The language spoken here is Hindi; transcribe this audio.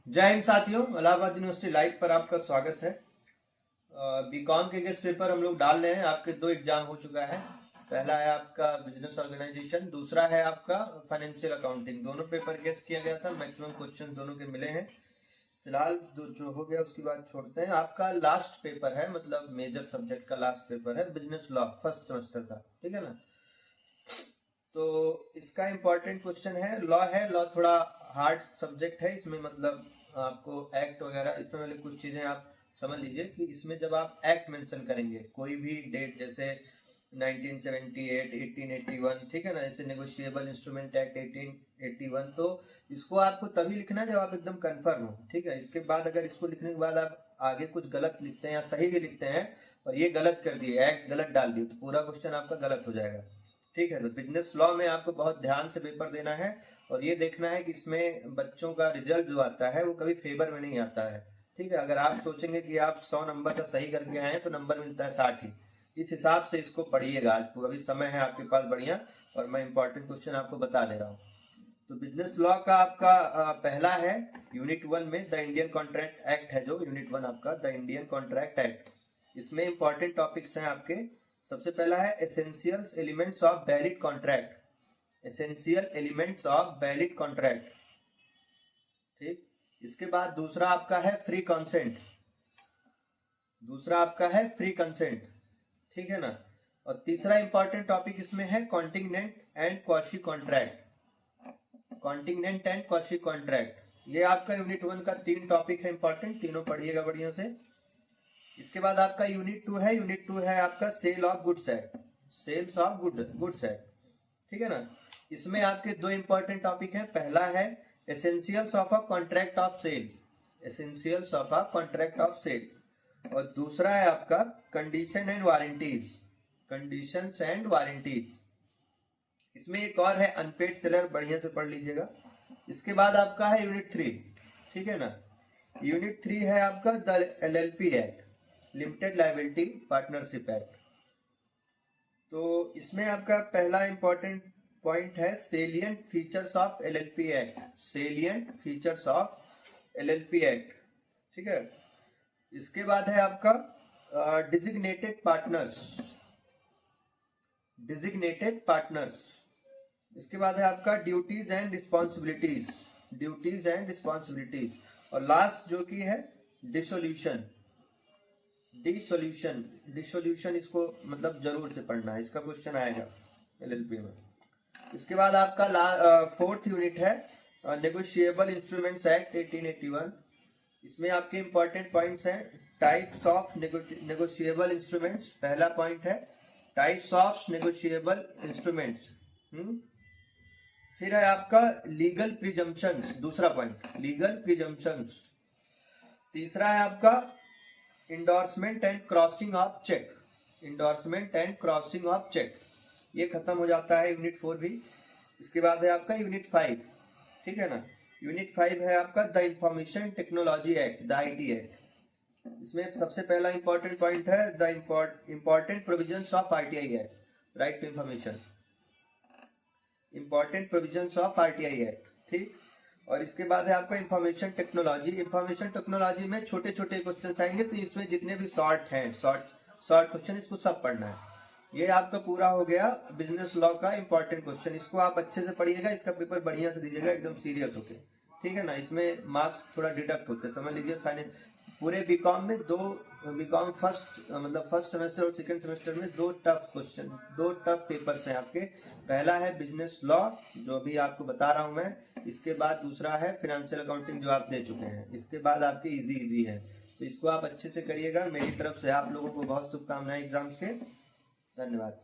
जय हिंद साथियों, इलाहाबाद यूनिवर्सिटी लाइव पर आपका स्वागत है। बीकॉम के गेस्ट पेपर हम लोग डाल रहे हैं। आपके दो एग्जाम हो चुका है। पहला है आपका बिजनेस ऑर्गेनाइजेशन, दूसरा है आपका फाइनेंशियल अकाउंटिंग। दोनों पेपर गेस्ट किया गया था, मैक्सिमम क्वेश्चन दोनों के मिले हैं। फिलहाल जो हो गया उसकी बात छोड़ते हैं। आपका लास्ट पेपर है, मतलब मेजर सब्जेक्ट का लास्ट पेपर है, बिजनेस लॉ फर्स्ट सेमेस्टर का, ठीक है ना। तो इसका इम्पोर्टेंट क्वेश्चन है, लॉ थोड़ा हार्ड सब्जेक्ट है। इसमें मतलब आपको एक्ट वगैरह, इसमें वाले कुछ चीजें आप समझ लीजिए कि इसमें जब आप एक्ट मेंशन करेंगे कोई भी डेट, जैसे 1978, 1881, ठीक है ना, जैसे नेगोशिएबल इंस्ट्रूमेंट एक्ट 1881, तो इसको आपको तभी लिखना है जब आप एकदम कंफर्म हो, ठीक है। इसके बाद अगर इसको लिखने के बाद आप आगे कुछ गलत लिखते हैं या सही भी लिखते हैं और ये गलत कर दिए, एक्ट गलत डाल दिए, तो पूरा क्वेश्चन आपका गलत हो जाएगा, ठीक है। तो बिजनेस लॉ में आपको बहुत ध्यान से पेपर देना है और ये देखना है कि इसमें बच्चों का रिजल्ट जो आता है वो कभी फेवर में नहीं आता है, ठीक है। अगर आप सोचेंगे कि आप 100 नंबर का सही करके आए हैं तो नंबर मिलता है 60 ही। इस हिसाब से इसको पढ़िएगा। आज अभी समय है आपके पास बढ़िया, और मैं इंपॉर्टेंट क्वेश्चन आपको बता दे रहा हूँ। तो बिजनेस लॉ का आपका पहला है यूनिट 1 में द इंडियन कॉन्ट्रैक्ट एक्ट है। जो यूनिट 1 आपका द इंडियन कॉन्ट्रैक्ट एक्ट, इसमें इंपॉर्टेंट टॉपिक्स हैं आपके। सबसे पहला है essentials elements of valid contract, essential elements of valid contract, ठीक। इसके बाद दूसरा आपका है फ्री कंसेंट, दूसरा आपका है फ्री कंसेंट, ठीक है ना। और तीसरा इंपॉर्टेंट टॉपिक इसमें है contingent and quasi contract, contingent and quasi contract. ये आपका यूनिट 1 का 3 टॉपिक है इंपॉर्टेंट, तीनों पढ़िएगा बढ़िया से। इसके बाद आपका यूनिट 2 है, यूनिट 2 है आपका sale of goods act, sales of goods act, ठीक है ना। इसमें आपके दो इंपॉर्टेंट टॉपिक हैं। पहला है essentials of a contract of sale, essentials of a contract of sale, और दूसरा है आपका condition and warranties, conditions and warranties. इसमें एक और है अनपेड सेलर, बढ़िया से पढ़ लीजिएगा। इसके बाद आपका है यूनिट 3, ठीक है ना। यूनिट 3 है आपका the LLP act, limited liability partnership act. तो इसमें आपका पहला इंपॉर्टेंट पॉइंट है salient features of LLP act, salient features of LLP act, ठीक है। इसके बाद है आपका डिजिग्नेटेड पार्टनर्स, डिजिग्नेटेड पार्टनर्स। इसके बाद है आपका duties and responsibilities, duties and responsibilities. और लास्ट जो की है डिसोल्यूशन, डिसोल्यूशन, डिसोल्यूशन इसको मतलब जरूर से पढ़ना है, इसका क्वेश्चन आएगा एलएलपी में। इसके बाद आपका फोर्थ यूनिट है नेगोशिएबल इंस्ट्रूमेंट्स एक्ट 1881। इसमें आपके इंपॉर्टेंट पॉइंट्स हैं टाइप्स ऑफ नेगोशिएबल इंस्ट्रूमेंट्स, पहला पॉइंट है टाइप्स ऑफ नेगोशिएबल इंस्ट्रूमेंट्स। फिर है आपका लीगल प्रिजम्पशंस, दूसरा पॉइंट लीगल प्रिजम्पशंस। तीसरा है आपका endorsement and crossing of cheque, endorsement and crossing of cheque, ये खत्म हो जाता है यूनिट 4 भी। इसके बाद है आपका यूनिट 5, ठीक है ना। यूनिट 5 है आपका the information technology act, the IT act. इसमें सबसे पहला इंपॉर्टेंट पॉइंट है the important provisions of RTI act, right to information, important provisions of RTI act, ठीक। और इसके बाद है आपका इंफॉर्मेशन टेक्नोलॉजी, इंफॉर्मेशन टेक्नोलॉजी में छोटे छोटे क्वेश्चन आएंगे, तो इसमें जितने भी शॉर्ट हैं, शॉर्ट क्वेश्चन, इसको सब पढ़ना है। ये आपका पूरा हो गया बिजनेस लॉ का इंपॉर्टेंट क्वेश्चन। इसको आप अच्छे से पढ़िएगा, इसका पेपर बढ़िया से दीजिएगा एकदम सीरियस होके, ठीक है ना। इसमें मार्क्स थोड़ा डिडक्ट होते हैं, समझ लीजिए। फाइनल पूरे बीकॉम में बीकॉम फर्स्ट मतलब फर्स्ट सेमेस्टर और सेकंड सेमेस्टर में दो टफ क्वेश्चन, दो टफ पेपर्स हैं आपके। पहला है बिजनेस लॉ जो अभी आपको बता रहा हूं मैं, इसके बाद दूसरा है फाइनेंशियल अकाउंटिंग जो आप दे चुके हैं, इसके बाद आपके इजी है। तो इसको आप अच्छे से करिएगा। मेरी तरफ से आप लोगों को बहुत शुभकामनाएं एग्जाम्स के। धन्यवाद।